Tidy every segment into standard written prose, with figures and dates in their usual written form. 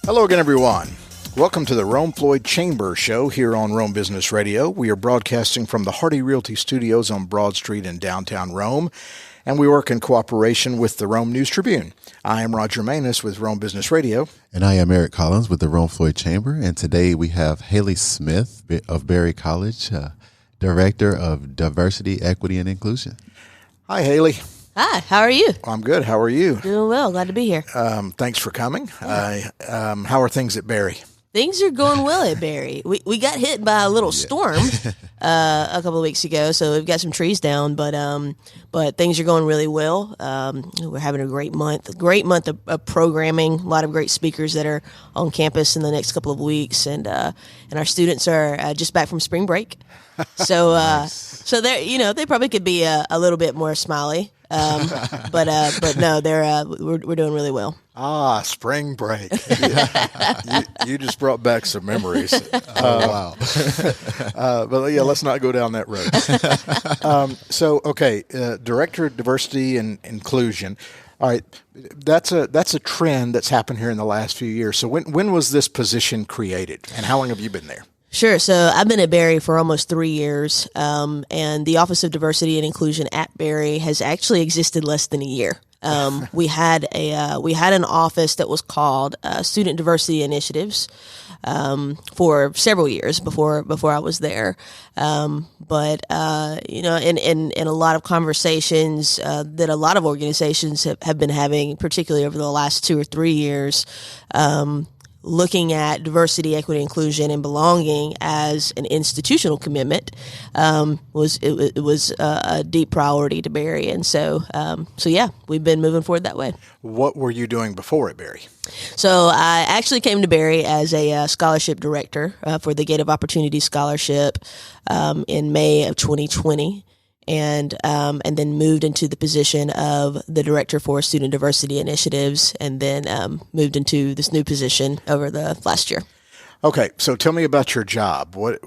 Hello again, everyone. Welcome to the Rome Floyd Chamber Show here on Rome Business Radio. We are broadcasting from the Hardy Realty Studios on Broad Street in downtown Rome, and we work in cooperation with the Rome News Tribune. I am Roger Manus with Rome Business Radio. And I am Eric Collins with the Rome Floyd Chamber, and today we have Haley Smith of Berry College, Director of Diversity, Equity, and Inclusion. Hi, Haley. Hi, how are you? I'm good. How are you? Doing well. Glad to be here. Thanks for coming. How are things at Berry? Things are going well at Berry. We got hit by a little storm a couple of weeks ago, so we've got some trees down, but things are going really well. We're having a great month of programming. A lot of great speakers that are on campus in the next couple of weeks, and our students are just back from spring break. So so they probably could be a little bit more smiley. But no, we're doing really well. Spring break. You just brought back some memories. Wow. But yeah, let's not go down that road. Director of Diversity and Inclusion. All right, that's a trend that's happened here in the last few years. So when was this position created, and how long have you been there? Sure. So I've been at Berry for almost 3 years, and the Office of Diversity and Inclusion at Berry has actually existed less than a year. We had an office that was called Student Diversity Initiatives for several years before I was there. But in a lot of conversations that a lot of organizations have been having, particularly over the last 2 or 3 years, looking at diversity, equity, inclusion, and belonging as an institutional commitment was a deep priority to Berry, and so we've been moving forward that way. What were you doing before at Berry? So I actually came to Berry as a scholarship director for the Gate of Opportunity Scholarship in May of 2020. And then moved into the position of the director for student diversity initiatives, and then moved into this new position over the last year. Okay, so tell me about your job. We're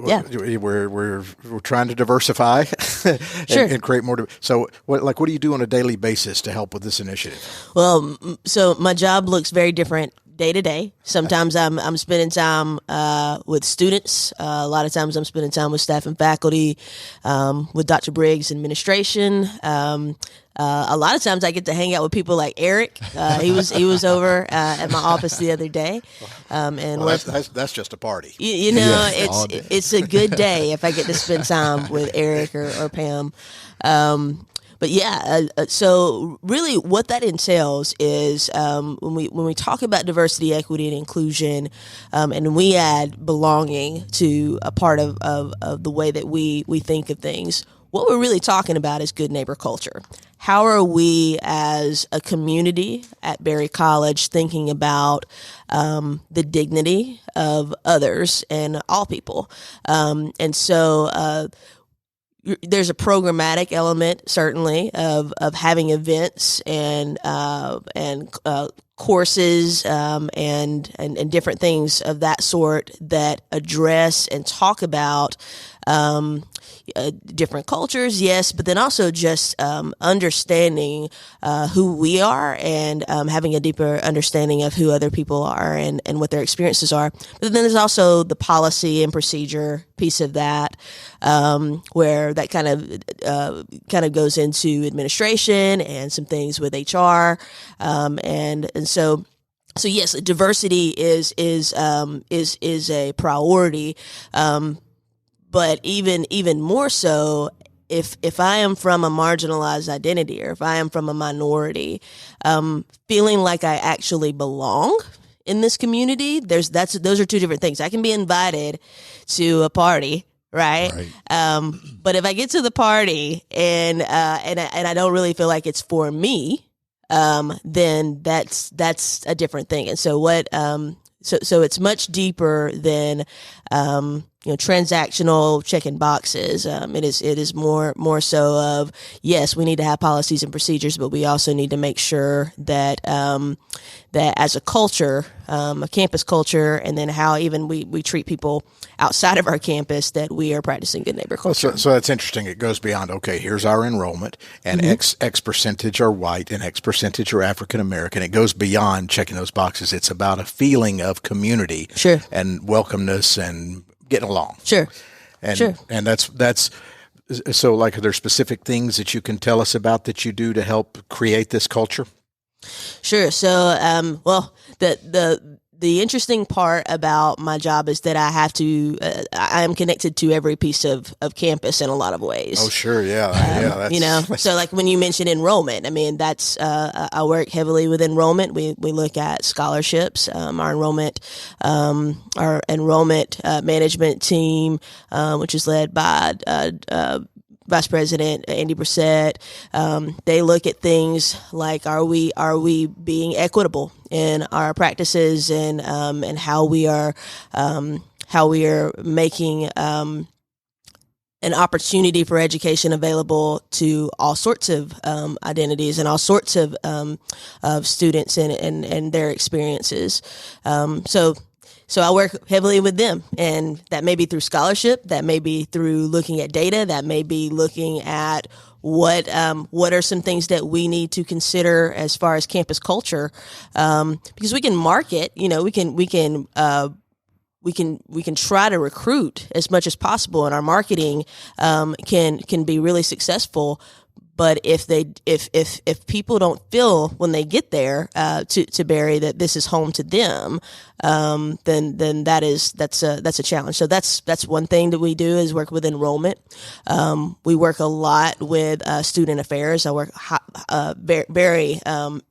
trying to diversify and create more. So what do you do on a daily basis to help with this initiative? Well, so my job looks very different day to day. Sometimes I'm spending time with students. A lot of times I'm spending time with staff and faculty, with Dr. Briggs' administration. A lot of times I get to hang out with people like Eric. He was over at my office the other day. That's just a party. It's a good day if I get to spend time with Eric or Pam. But yeah, so really what that entails is when we talk about diversity, equity, and inclusion, and we add belonging to a part of the way that we think of things, what we're really talking about is good neighbor culture. How are we as a community at Berry College thinking about the dignity of others and all people? And so there's a programmatic element, certainly, of having events and courses and different things of that sort that address and talk about different cultures, yes, but then also just understanding who we are and having a deeper understanding of who other people are and what their experiences are. But then there's also the policy and procedure piece of that, where that kind of goes into administration and some things with HR, and so yes, diversity is a priority. But even more so, if I am from a marginalized identity, or if I am from a minority, feeling like I actually belong in this community, those are two different things. I can be invited to a party, right? But if I get to the party and I don't really feel like it's for me, then that's a different thing. And so so it's much deeper than transactional checking boxes. It is more so of, yes, we need to have policies and procedures, but we also need to make sure that that as a culture, a campus culture, and then how even we treat people outside of our campus, that we are practicing good neighbor culture. So that's interesting. It goes beyond, okay, here's our enrollment, and X percentage are white and X percentage are African American. It goes beyond checking those boxes. It's about a feeling of community, Sure, and welcomeness and getting along. Sure. And that's so, like, are there specific things that you can tell us about that you do to help create this culture? Sure. So, well, the interesting part about my job is that I have to, I am connected to every piece of campus in a lot of ways. Oh, sure. Yeah. That's, so like when you mentioned enrollment, I mean, that's, I work heavily with enrollment. We look at scholarships, our enrollment management team, which is led by, Vice President Andy Brissett. They look at things like, are we being equitable in our practices, and how we are making an opportunity for education available to all sorts of identities and all sorts of students and their experiences. So I work heavily with them, and that may be through scholarship, that may be through looking at data, that may be looking at what are some things that we need to consider as far as campus culture, because we can market, we can try to recruit as much as possible, and our marketing can be really successful. But if people don't feel when they get there to Barry that this is home to them, then that's a challenge. So that's one thing that we do, is work with enrollment. We work a lot with student affairs. I work very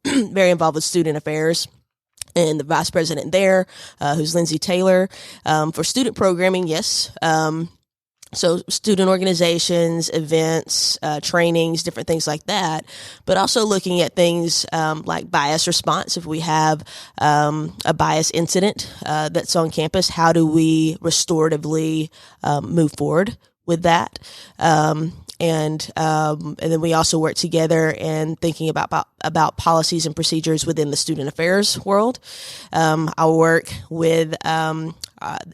involved with student affairs. And the vice president there, who's Lindsay Taylor, for student programming, yes. So student organizations, events, trainings, different things like that, but also looking at things like bias response. If we have a bias incident that's on campus, how do we restoratively move forward with that? And then we also work together in thinking about policies and procedures within the student affairs world. I work with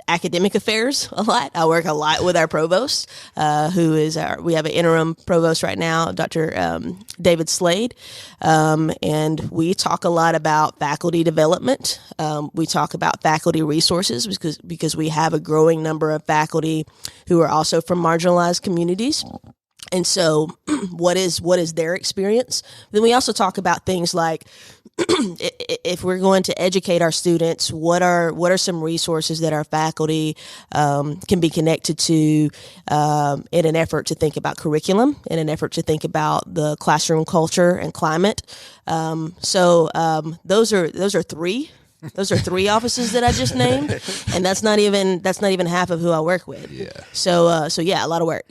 academic affairs a lot. I work a lot with our provost, we have an interim provost right now, Dr. David Slade. And we talk a lot about faculty development. We talk about faculty resources because we have a growing number of faculty who are also from marginalized communities. And so what is their experience? Then we also talk about things like, if we're going to educate our students, what are some resources that our faculty can be connected to in an effort to think about curriculum, in an effort to think about the classroom culture and climate. So those are three. Those are three offices that I just named, and that's not even half of who I work with. Yeah. So yeah, a lot of work.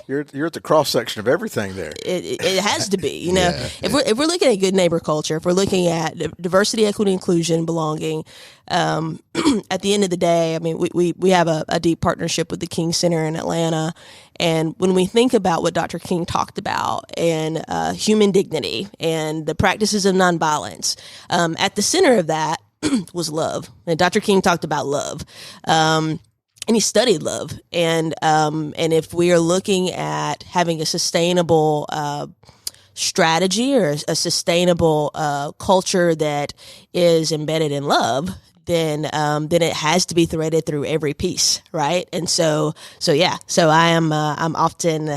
You're at the cross section of everything there. It has to be, If we're looking at good neighbor culture, if we're looking at diversity, equity, inclusion, belonging, at the end of the day, I mean, we have a deep partnership with the King Center in Atlanta. And when we think about what Dr. King talked about, and human dignity and the practices of nonviolence, at the center of that was love. And Dr. King talked about love. And he studied love. And if we are looking at having a sustainable strategy or a sustainable culture that is embedded in love, then it has to be threaded through every piece, right? And so I am I'm often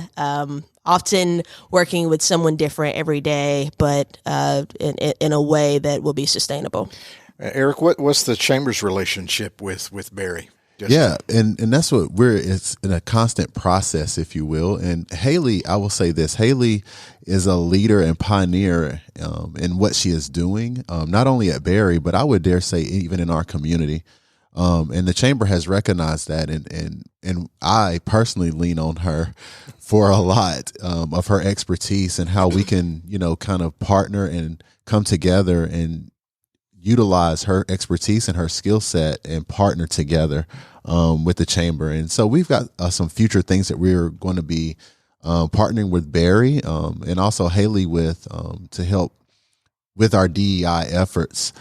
working with someone different every day, but in a way that will be sustainable. Eric, what's the Chamber's relationship with Barry? And that's what it's in a constant process, if you will. And Haley, I will say this, Haley is a leader and pioneer in what she is doing, not only at Barry, but I would dare say even in our community. And the Chamber has recognized that, and I personally lean on her for a lot of her expertise and how we can, kind of partner and come together and utilize her expertise and her skill set and partner together with the chamber. And so we've got some future things that we're going to be partnering with Barry and also Haley with to help with our DEI efforts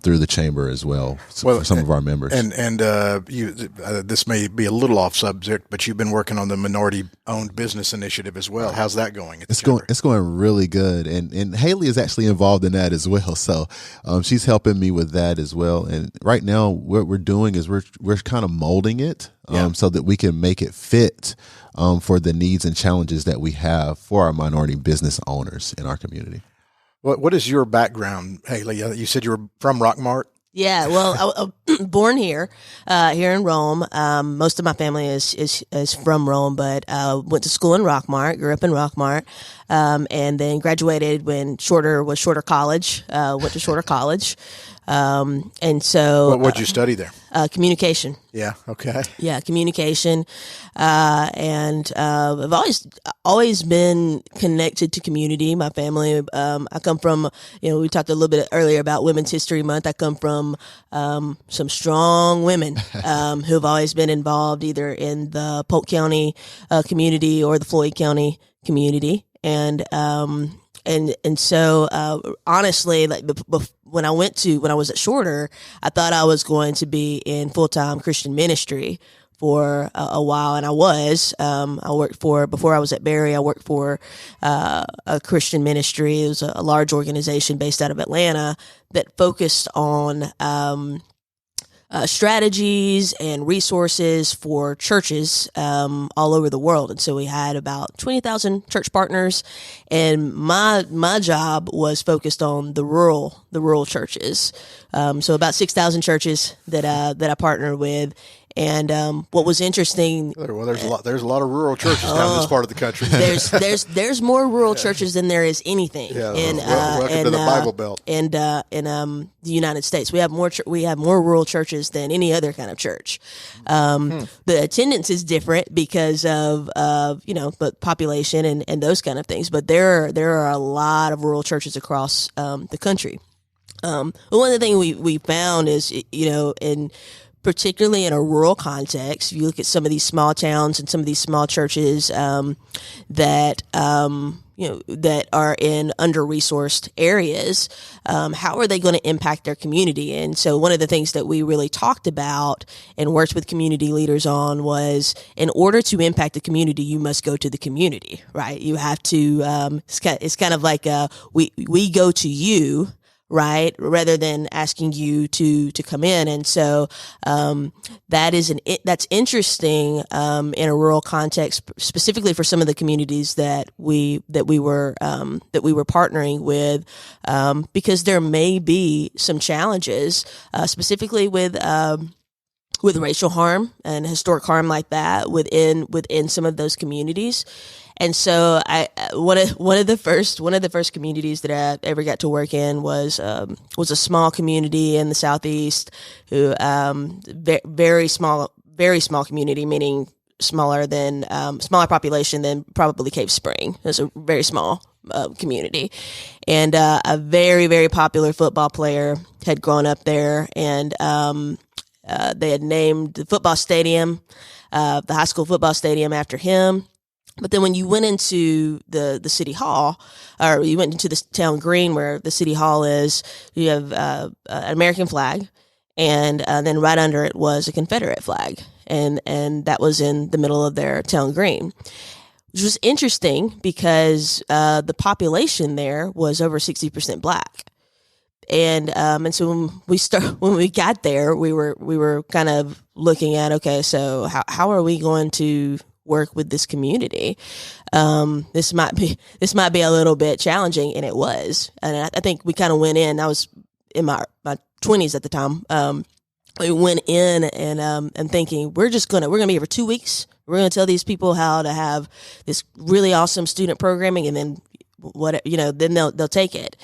through the chamber as well, for some of our members. And you, this may be a little off subject, but you've been working on the minority-owned business initiative as well. How's that going? It's going really good, and Haley is actually involved in that as well. So she's helping me with that as well. And right now, what we're doing is we're kind of molding it so that we can make it fit for the needs and challenges that we have for our minority business owners in our community. What is your background, Haley? You said you were from Rockmart. Yeah, well, I was born here in Rome. Most of my family is from Rome, but went to school in Rockmart, grew up in Rockmart, and then graduated when Shorter was Shorter College. Went to Shorter College, and so what did you study there? Communication. Yeah. Okay. Yeah, communication, and I've always been connected to community. My family, I come from, we talked a little bit earlier about Women's History Month. I come from some strong women who have always been involved either in the Polk County community or the Floyd County community, and so honestly, like when I was at Shorter, I thought I was going to be in full-time Christian ministry for a while, and I was. I worked before I was at Barry, I worked for a Christian ministry. It was a large organization based out of Atlanta that focused on strategies and resources for churches all over the world. And so we had about 20,000 church partners, and my job was focused on the rural churches. So about 6,000 churches that I partnered with. And what was interesting, well, there's a lot of rural churches down in this part of the country. There's more rural churches than there is anything. Yeah, welcome to the Bible Belt. And in the United States, we have more rural churches than any other kind of church. The attendance is different because of but population and those kind of things. But there are a lot of rural churches across the country. One of the things we found is particularly in a rural context, if you look at some of these small towns and some of these small churches that are in under-resourced areas, how are they going to impact their community? And so one of the things that we really talked about and worked with community leaders on was, in order to impact the community, you must go to the community, right? You have to, it's kind of like we go to you, right, rather than asking you to come in. And so that's interesting in a rural context, specifically for some of the communities that we were partnering with, because there may be some challenges, specifically with racial harm and historic harm like that within some of those communities. And so one of the first communities that I ever got to work in was a small community in the Southeast, who very small community, meaning smaller population than probably Cave Spring. It's a very small community, and a very, very popular football player had grown up there, and they had named the football stadium, the high school football stadium, after him. But then when you went into the city hall, or you went into the town green where the city hall is, you have an American flag, and then right under it was a Confederate flag, and that was in the middle of their town green, which was interesting because the population there was over 60% Black. And so when we got there, we were kind of looking at, okay, so how are we going to work with this community? This might be a little bit challenging, and it was. And I think we kind of went in. I was in my 20s at the time. We went in and thinking we're gonna be here for 2 weeks. We're gonna tell these people how to have this really awesome student programming, and then then they'll take it.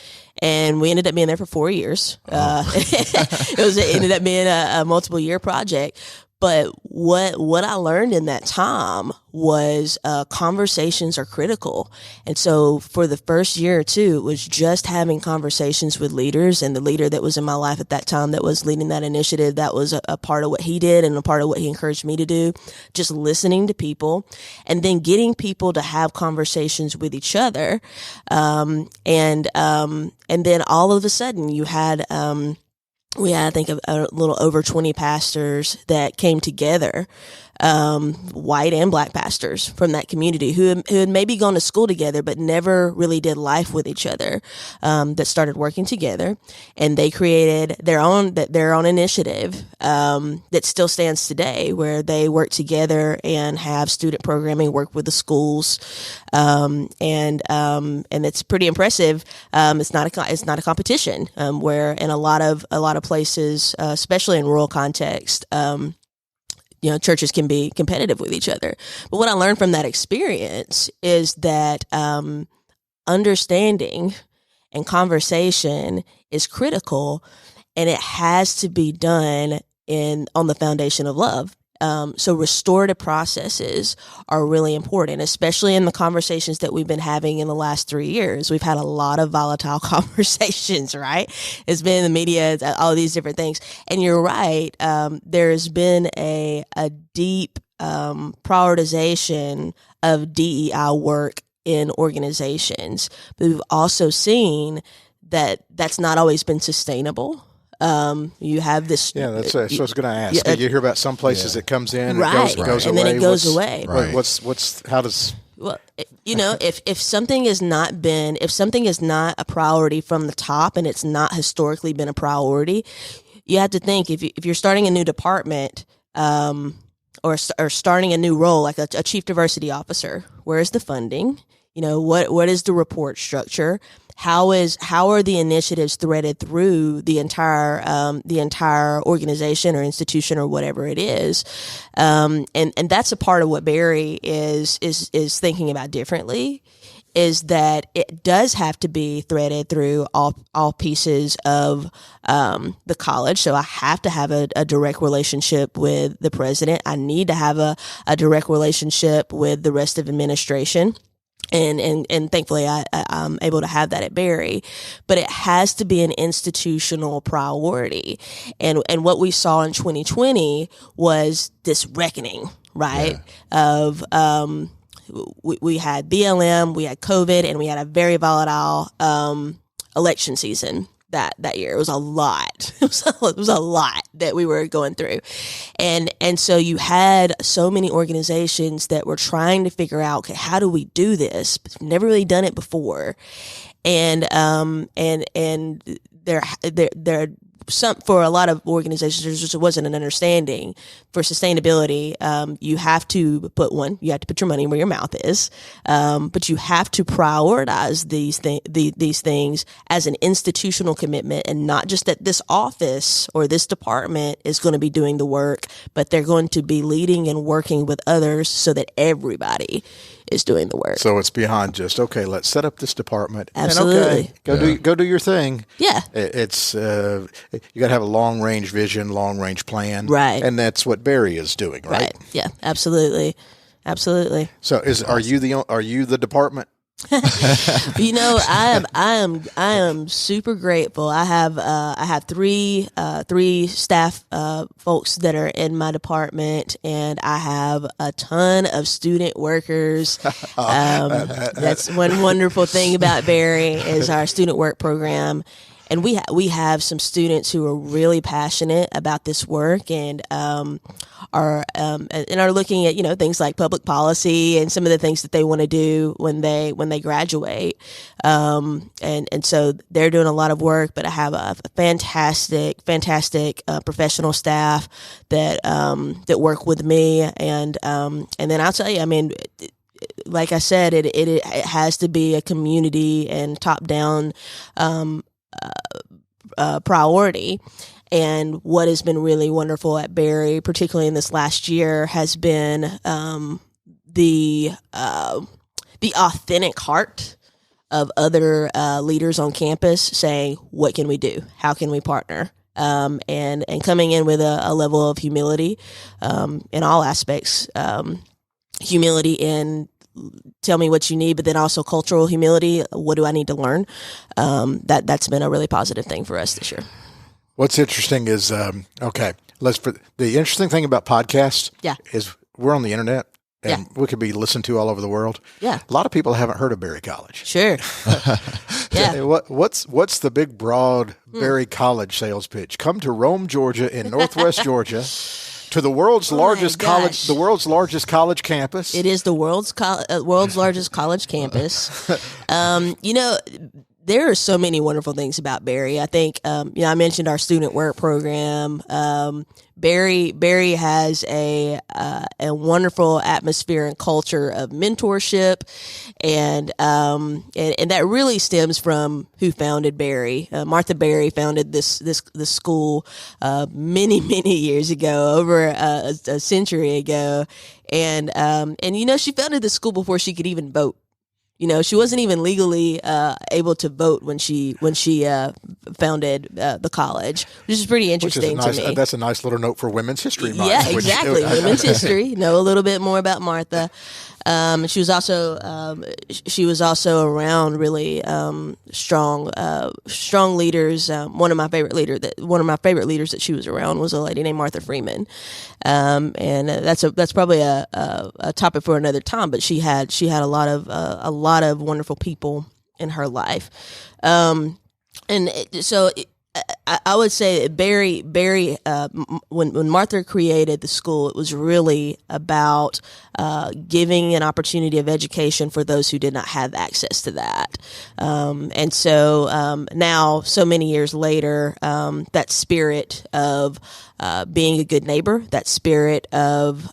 And we ended up being there for 4 years. It ended up being a multiple year project. But what I learned in that time was conversations are critical. And so for the first year or two, it was just having conversations with leaders, and the leader that was in my life at that time that was leading that initiative, that was a part of what he did and a part of what he encouraged me to do, just listening to people and then getting people to have conversations with each other. And then all of a sudden you had, we had, I think, a little over 20 pastors that came together, white and black pastors from that community who had maybe gone to school together, but never really did life with each other, that started working together, and they created their own initiative, that still stands today, where they work together and have student programming, work with the schools. And it's pretty impressive. It's not a competition, where in a lot of places, especially in rural context, churches can be competitive with each other. But what I learned from that experience is that, understanding and conversation is critical, and it has to be done on the foundation of love. So restorative processes are really important, especially in the conversations that we've been having in the last 3 years. We've had a lot of volatile conversations, right? It's been in the media, it's all these different things. And you're right. There's been a deep, prioritization of DEI work in organizations, but we've also seen that that's not always been sustainable. You have this. Yeah, that's what I was going to ask. You hear about some places it comes in, right, it goes away, and then it goes away. Right. How does? Well, if something has not a priority from the top, and it's not historically been a priority, you have to think if you're starting a new department, or starting a new role like a chief diversity officer, where is the funding? What is the report structure? How are the initiatives threaded through the entire organization or institution or whatever it is? And that's a part of what Barry is thinking about differently, is that it does have to be threaded through all pieces of the college. So I have to have a direct relationship with the president. I need to have a direct relationship with the rest of administration. And thankfully I'm able to have that at Barry, but it has to be an institutional priority. And what we saw in 2020 was this reckoning, right? Yeah. Of, we had BLM, we had COVID, and we had a very volatile, election season that year. It was a lot. It was a lot that we were going through. And so you had so many organizations that were trying to figure out, okay, how do we do this? But we've never really done it before. And there for a lot of organizations, there just wasn't an understanding for sustainability. You have to put your money where your mouth is. But you have to prioritize these things as an institutional commitment, and not just that this office or this department is going to be doing the work, but they're going to be leading and working with others so that everybody is doing the work. So it's beyond just, okay, let's set up this department. Absolutely. And okay, go do your thing. Yeah. It's you got to have a long range vision, long range plan. Right. And that's what Barry is doing, right? Yeah, absolutely. Absolutely. So are you the department? I am super grateful. I have three staff folks that are in my department, and I have a ton of student workers. That's one wonderful thing about Barry is our student work program. And we have some students who are really passionate about this work, and are looking at things like public policy and some of the things that they want to do when they graduate. And so they're doing a lot of work. But I have a fantastic professional staff that work with me, and then I'll tell you, I mean, like I said, it has to be a community and top down priority. And what has been really wonderful at Barry, particularly in this last year, has been the authentic heart of other leaders on campus saying, what can we do? How can we partner? and coming in with a level of humility in all aspects. Humility in tell me what you need, but then also cultural humility. What do I need to learn? That's been a really positive thing for us this year. What's interesting is, the interesting thing about podcasts is we're on the internet and we could be listened to all over the world. Yeah. A lot of people haven't heard of Berry College. Sure. Yeah. What's the big, broad Berry College sales pitch? Come to Rome, Georgia, in Northwest Georgia, to the world's largest college, the world's largest college campus. It is the world's largest college campus. There are so many wonderful things about Berry. I think, I mentioned our student work program. Berry has a wonderful atmosphere and culture of mentorship, and that really stems from who founded Berry. Martha Berry founded this school many years ago, over a century ago, and she founded the school before she could even vote. She wasn't even legally able to vote when she founded the college, which is pretty interesting to me. That's a nice little note for Women's History Month. Yeah, exactly. Women's history. Know a little bit more about Martha. She was also around really strong leaders. One of my favorite leaders that she was around was a lady named Martha Freeman, and that's probably a topic for another time. But she had a lot of wonderful people in her life, I would say Berry, when Martha created the school, it was really about giving an opportunity of education for those who did not have access to that. Now, so many years later, that spirit of being a good neighbor, that spirit of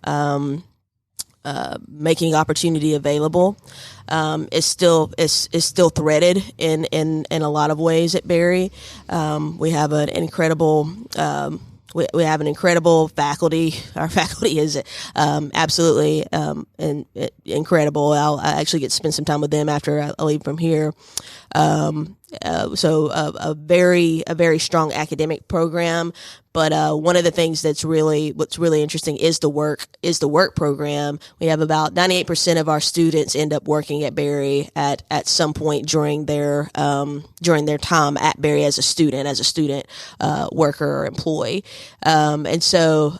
making opportunity available, is still threaded in a lot of ways at Berry. We have an incredible we have an incredible faculty. Our faculty is absolutely incredible. I actually get to spend some time with them after I leave from here. So a very strong academic program. But one of the things what's really interesting is the work program. We have about 98% of our students end up working at Berry at some point during their time at Berry as a student worker or employee, So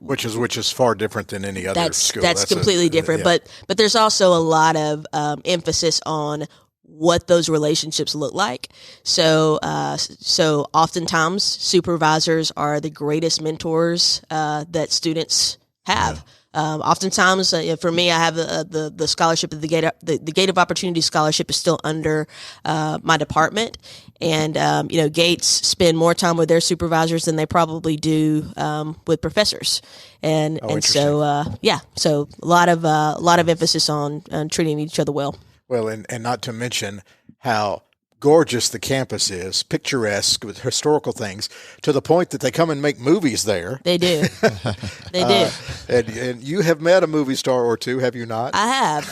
which is far different than any other school. That's completely different. Yeah. But there's also a lot of emphasis on what those relationships look like. So oftentimes supervisors are the greatest mentors that students have. Yeah. Oftentimes, for me, I have the scholarship, the Gate of Opportunity Scholarship is still under my department, and Gates spend more time with their supervisors than they probably do with professors, so a lot of emphasis on treating each other well. Well, and not to mention how gorgeous the campus is, picturesque with historical things, to the point that they come and make movies there. They do. They do. And you have met a movie star or two, have you not? I have.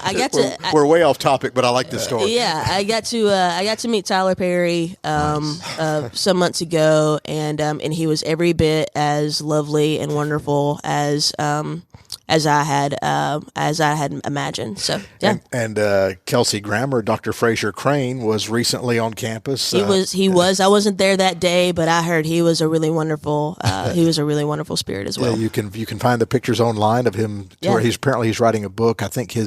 I got to. We're way off topic, but I like this story. Yeah, I got to meet Tyler Perry some months ago, and he was every bit as lovely and wonderful as I had imagined. So yeah. And Kelsey Grammer, Dr. Fraser Crane was recently on campus. He was. I wasn't there that day, but I heard he was a really wonderful. He was a really wonderful spirit as well. Yeah, you can find the pictures online of him. Where he's writing a book. I think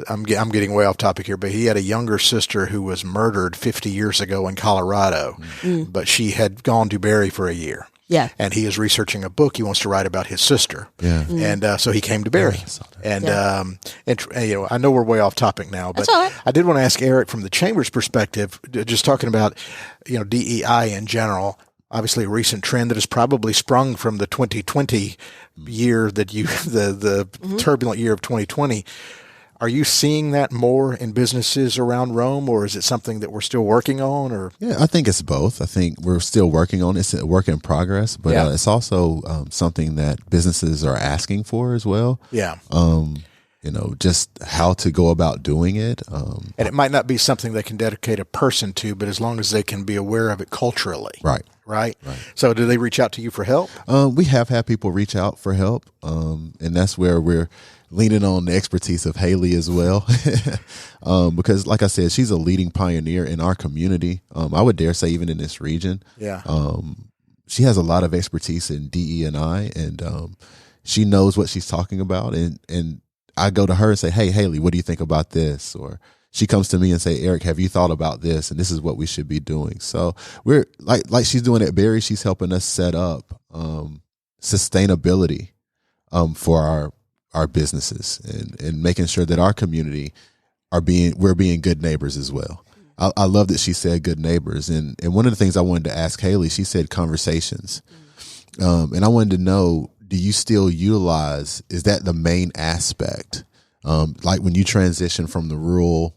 I'm getting way off topic here, but he had a younger sister who was murdered 50 years ago in Colorado, but she had gone to Berry for a year. Yeah. And he is researching a book he wants to write about his sister. Yeah. And so he came to Berry. And I know we're way off topic now, but I did want to ask Eric from the Chamber's perspective, just talking about, DEI in general, obviously a recent trend that has probably sprung from the 2020 year the turbulent year of 2020. Are you seeing that more in businesses around Rome, or is it something that we're still working on? Or yeah, I think it's both. I think we're still working on it. It's a work in progress, but it's also something that businesses are asking for as well. Yeah. just how to go about doing it. And it might not be something they can dedicate a person to, but as long as they can be aware of it culturally. Right. Right. So do they reach out to you for help? We have had people reach out for help. And that's where we're leaning on the expertise of Haley as well. Because like I said, she's a leading pioneer in our community. I would dare say even in this region. Yeah. She has a lot of expertise in DE&I, and she knows what she's talking about. And I go to her and say, hey, Haley, what do you think about this? Or she comes to me and say, Eric, have you thought about this? And this is what we should be doing. So we're like she's doing at Barry, she's helping us set up sustainability for our businesses and making sure that our community we're being good neighbors as well. I love that she said good neighbors. And one of the things I wanted to ask Haley, she said conversations. And I wanted to know, do you still utilize, is that the main aspect? Like when you transition from the rural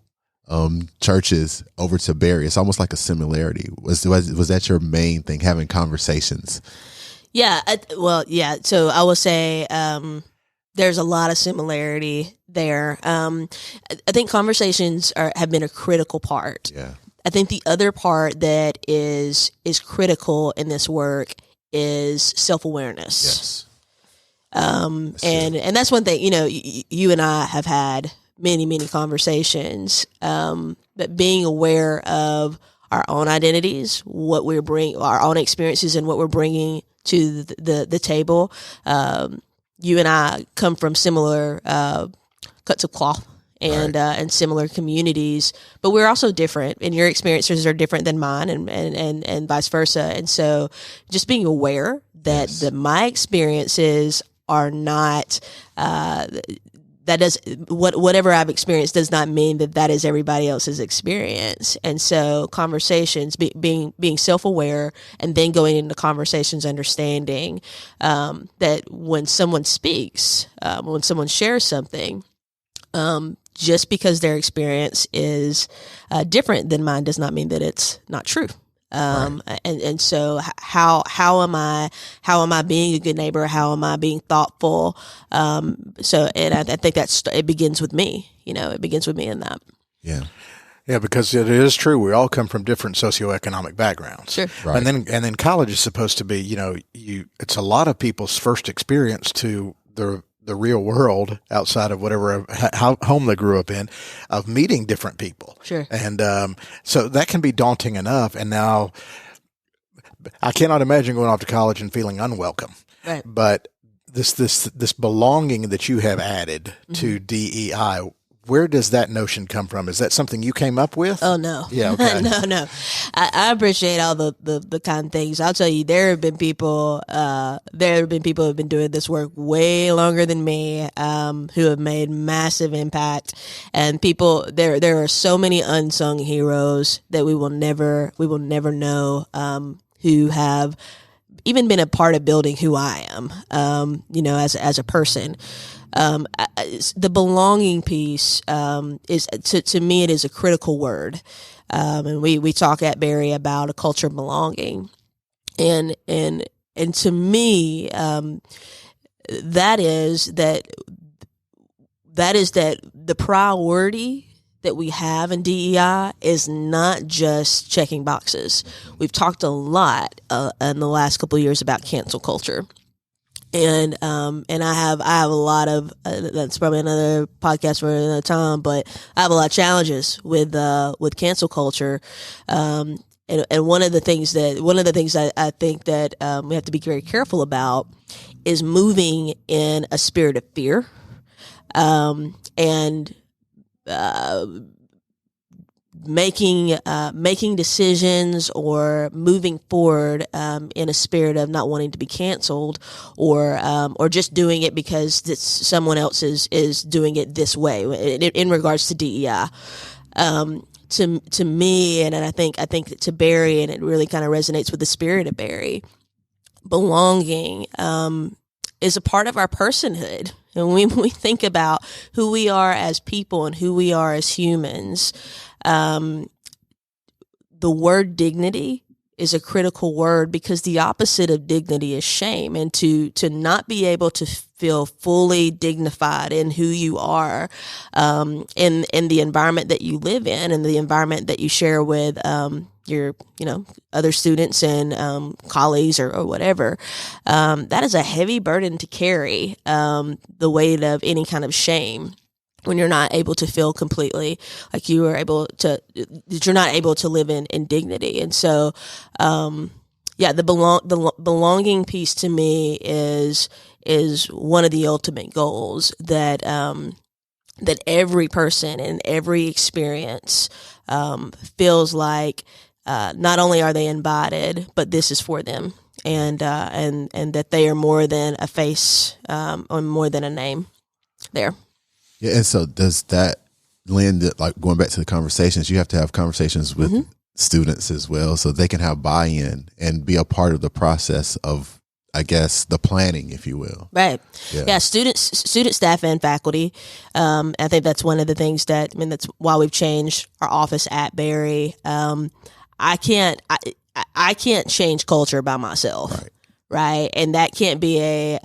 churches over to Barry, it's almost like a similarity. Was that your main thing, having conversations? Yeah. Yeah. So I will say there's a lot of similarity there. I think conversations have been a critical part. Yeah. I think the other part that is critical in this work is self-awareness. Yes. And that's one thing, you and I have had many conversations, but being aware of our own identities, what we're bringing, our own experiences and what we're bringing to the table. You and I come from similar cuts of cloth and similar communities, but we're also different, and your experiences are different than mine, and vice versa. And so, just being aware that my experiences are not whatever I've experienced does not mean that is everybody else's experience. And so conversations, being self-aware, and then going into conversations, understanding that when someone speaks, when someone shares something, just because their experience is different than mine does not mean that it's not true. And so how am I being a good neighbor? How am I being thoughtful? And I think it begins with me, it begins with me in that. Yeah. Yeah, because it is true. We all come from different socioeconomic backgrounds. Sure. Right. And then college is supposed to be, it's a lot of people's first experience to the real world outside of whatever home they grew up in, of meeting different people. Sure. And so that can be daunting enough. And now I cannot imagine going off to college and feeling unwelcome. Right. But this belonging that you have added to DEI, where does that notion come from? Is that something you came up with? Oh, no. Yeah, okay. No. I appreciate all the kind things. I'll tell you, there have been people who have been doing this work way longer than me, who have made massive impact. And there are so many unsung heroes that we will never know, who have even been a part of building who I am, as a person. The belonging piece is to me, it is a critical word, and we talk at Barry about a culture of belonging, and to me, that is that the priority that we have in DEI is not just checking boxes. We've talked a lot in the last couple of years about cancel culture. And I have a lot of, that's probably another podcast for another time, but I have a lot of challenges with cancel culture. And one of the things that I think that, we have to be very careful about is moving in a spirit of fear, and making decisions or moving forward in a spirit of not wanting to be canceled, or just doing it because someone else is doing it this way in regards to DEI. To me, and I think to Barry, and it really kind of resonates with the spirit of Barry, belonging is a part of our personhood. And when we think about who we are as people and who we are as humans, the word dignity is a critical word, because the opposite of dignity is shame. And to not be able to feel fully dignified in who you are, in the environment that you live in and the environment that you share with, your, other students and, colleagues or whatever. That is a heavy burden to carry, the weight of any kind of shame when you're not able to feel completely like that you're not able to live in dignity. And so, the belonging piece to me is one of the ultimate goals that every person and every experience, feels like, not only are they embodied, but this is for them, and that they are more than a face, or more than a name there. Yeah. And so does that lend, like going back to the conversations, you have to have conversations with students as well, so they can have buy-in and be a part of the process of, I guess, the planning, if you will. Right. Yeah. Student, staff, and faculty. I think that's one of the things that's why we've changed our office at Berry. I can't change culture by myself. Right. And that can't be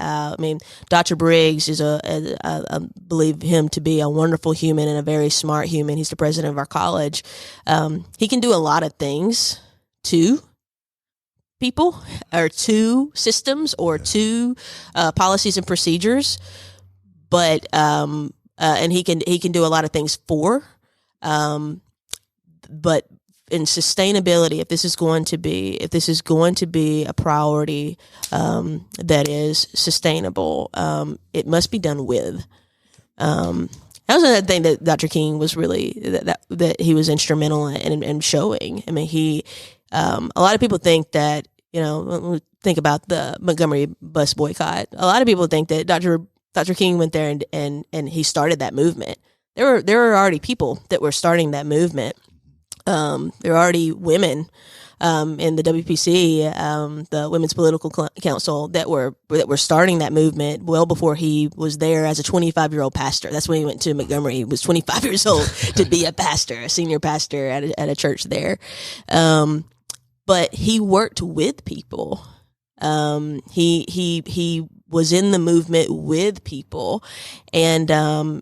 Dr. Briggs is I believe him to be a wonderful human and a very smart human. He's the president of our college. He can do a lot of things to people or to systems or to policies and procedures, but and he can do a lot of things for, but in sustainability, if this is going to be a priority that is sustainable, it must be done with. That was another thing that Dr. King was really that he was instrumental in showing. I mean, a lot of people think that, when we think about the Montgomery bus boycott, a lot of people think that Dr. King went there and he started that movement. There were already people that were starting that movement. There are already women in the WPC, the Women's Political Council, that were starting that movement well before he was there as a 25-year-old pastor. That's when he went to Montgomery. He was 25 years old to be a pastor, a senior pastor at a church there. But he worked with people. He was in the movement with people, and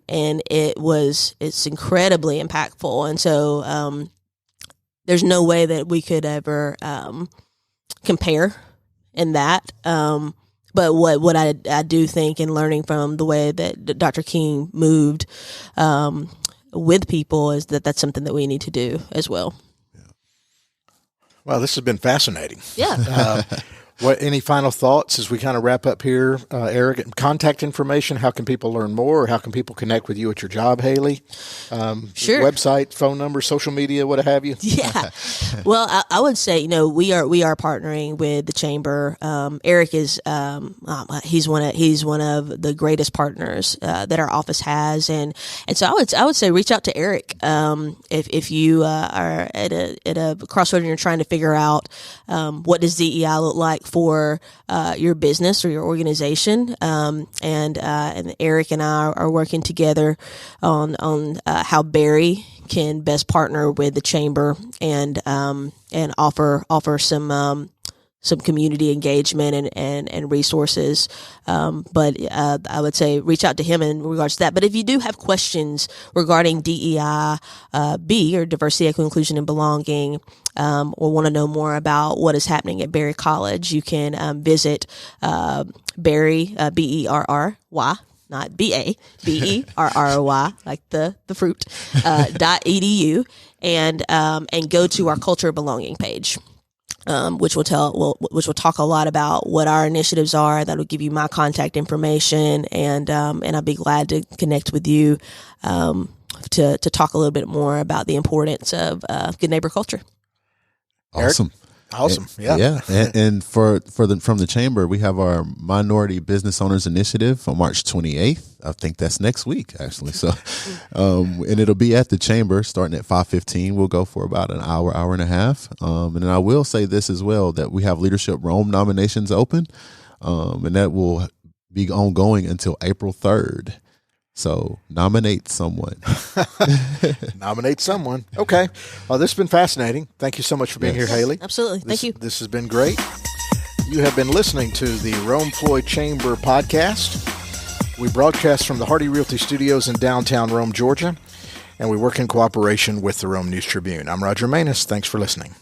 it's incredibly impactful. And so, there's no way that we could ever compare in that. But what I do think, in learning from the way that Dr. King moved with people, is that that's something that we need to do as well. Yeah. Well, this has been fascinating. Yeah. Any final thoughts as we kind of wrap up here, Eric? Contact information. How can people learn more, or how can people connect with you at your job, Haley? Sure. Website, phone number, social media, what have you? Yeah. Well, I would say, we are partnering with the chamber. Eric is he's one of the greatest partners that our office has, and so I would say reach out to Eric if you are at a crossroad and you're trying to figure out what does DEI look like for your business or your organization, and Eric and I are working together on how Berry can best partner with the chamber and offer some community engagement and resources. But I would say reach out to him in regards to that. But if you do have questions regarding DEI, B, or diversity, equity, inclusion, and belonging, or want to know more about what is happening at Berry College, you can visit Berry, BERRY, not BA, BERRY, like the fruit, .edu, and go to our culture belonging page. Which will talk a lot about what our initiatives are. That'll give you my contact information, and I'll be glad to connect with you to talk a little bit more about the importance of good neighbor culture. Awesome. Eric? Awesome. Yeah. Yeah. And from the chamber, we have our Minority Business Owners Initiative on March 28th. I think that's next week, actually. So, and it'll be at the chamber starting at 5:15. We'll go for about an hour and a half. And then I will say this as well, that we have Leadership Rome nominations open, and that will be ongoing until April 3rd. So nominate someone. Nominate someone. Okay. Well, this has been fascinating. Thank you so much for being here, Haley. Absolutely. Thank you. This has been great. You have been listening to the Rome Floyd Chamber podcast. We broadcast from the Hardy Realty Studios in downtown Rome, Georgia, and we work in cooperation with the Rome News Tribune. I'm Roger Manus. Thanks for listening.